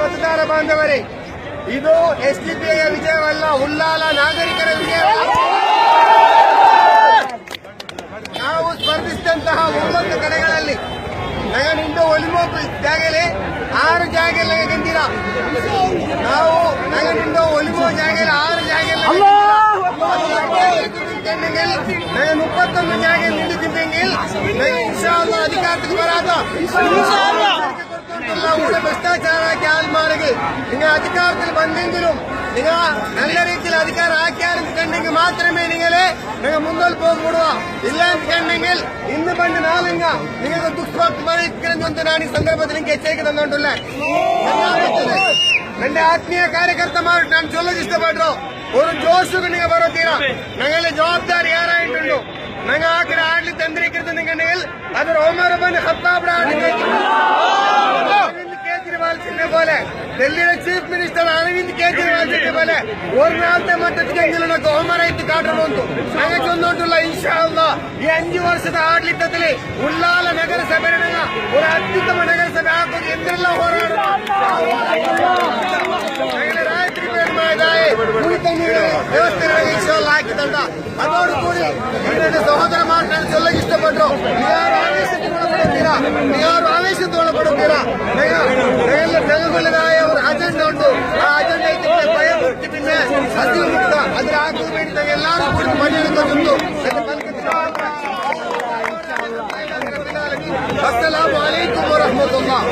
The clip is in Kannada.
ಮತದಾರ ಬಾಂಧವರೇ, ಇದು SDPI ವಿಜಯವಲ್ಲ, ಉಲ್ಲಾಲ ನಾಗರಿಕರ ವಿಜಯವಲ್ಲ. ನಾವು ಸ್ಪರ್ಧಿಸಿದಂತಹ 9 ಕಡೆಗಳಲ್ಲಿ ನಿಂದು ಒಲಿಮೋ ಜಾಗಲೆ 6 ಜಾಗಲೆ ಗೆದ್ದಿರ. ನಾವು ನಿಂದು ಒಲಿಮೋ ಜಾಗಲೆ 6 ಜಾಗಲೆ 31 ಜಾಗ ನಿಂದಿದ್ದೆಂಗಿಲ್ ಇನ್ಶಾಅಲ್ಲಾಹ್ ಅಧಿಕಾರಕ್ಕೆ ಬರಾದ ಭ್ರಷ್ಟಾಚಾರ ಕ್ಯಾಲ್ ಮಾರಿಗೆ നിങ്ങൾ അധികാരത്തിൽ വന്നെങ്കിലും നിങ്ങൾ നല്ല രീതിയിൽ അധികാരം ആക്കിയാൽ മാത്രമേ നിങ്ങൾ മുന്നോട്ട് പോകുക. ഇല്ല എന്നുണ്ടെങ്കിൽ ഇന്ന് പണ്ട് നാളിങ്ങ നിങ്ങൾക്ക് ദുഷ്പ്രവർത്തനം ഞാൻ ഈ ಸಂದರ್ಭದಲ್ಲಿ ನಿಮಗೆ ಎಚ್ಚರಿಕೆ ತಂದುಕೊಂಡಿಲ್ಲ. ನನ್ನ ಆತ್ಮೀಯ ಕಾರ್ಯಕರ್ತರು ನಾನು ಚೊಲ್ಲಕ್ಕೆ ಇಷ್ಟಪಟ್ಟರು ഒരു ജോഷുക്ക് നിങ്ങൾ ಬರೋತೀರಾ. ഞങ്ങളുടെ ജവാಬ್ದಾರಿ ಯಾರಾയിട്ടുಂಡು ನಂಗೆ ಆ ಕಡೆ ಆಡ್ಲಿಕ್ಕೆ ತಂದ್ರಿಕ್ಕಿರ್ತ ನಿಂಗಂಡೆങ്കിൽ ಅದರ ಒಮರ್ ಬನ್ ಖತ್ತಾಬ್ केजरीवाल सिंह बोले दिल्ली चीफ मिनिस्टर अरविंद केजरीवाल सिंह बोले और मट्टಕ್ಕೆ ಹೋಮರೈತಿ ಕಾಟರು ಅಂತ ಹಾಗೆ ಚೊಂದೊಂಡುಲ್ಲ. ಇನ್ಶಾಅಲ್ಲಾಹ್ ಈ 5 ವರ್ಷದ ಆಡಳಿತದಲ್ಲಿ ಉಲ್ಲಾಲ ನಗರಸಭೆ ಒಂದು ಅತ್ಯುತ್ತಮ ನಗರಸಭೆ ಆಗೋದು ಎಂದೆಲ್ಲ ಹೋರಾಡುವ ರಾತ್ರಿ ವ್ಯವಸ್ಥೆ ಇನ್ಶಾಅಲ್ಲಾಹ್ ಹಾಕಿದಂತ ಅದೋಡು ಕೂಡಿ ಸಹೋದರ ಮಾತನಾಡಿ ಚೊಲ್ಲಕ್ಕೆ ಇಷ್ಟಪಟ್ಟರು. ಯಾರು ಆವೇಶಕ್ಕೆ ಒಳಪಡುತ್ತೀರಾ? ತೆಗೆದುಕೊಳ್ಳದಾಯ ಒಂದು ಅಜೆಂಡಾ ಉಂಟು. ಆ ಅಜೆಂಡಾ ಐತಿ ಭಯ ಮುಕ್ತಿ ಪಿನ್ನೆ ಹಸಿರು ಮುಕ್ತ ಅದ್ರ ಹಾಕುವ ಬೇಡಿದ ಎಲ್ಲರೂ ಕೂಡ ಮನೆಯಲ್ಲಿ ಅಸ್ಸಲಾಮು ಅಲೈಕುಂ ವರಹಮತುಲ್ಲಾಹ್.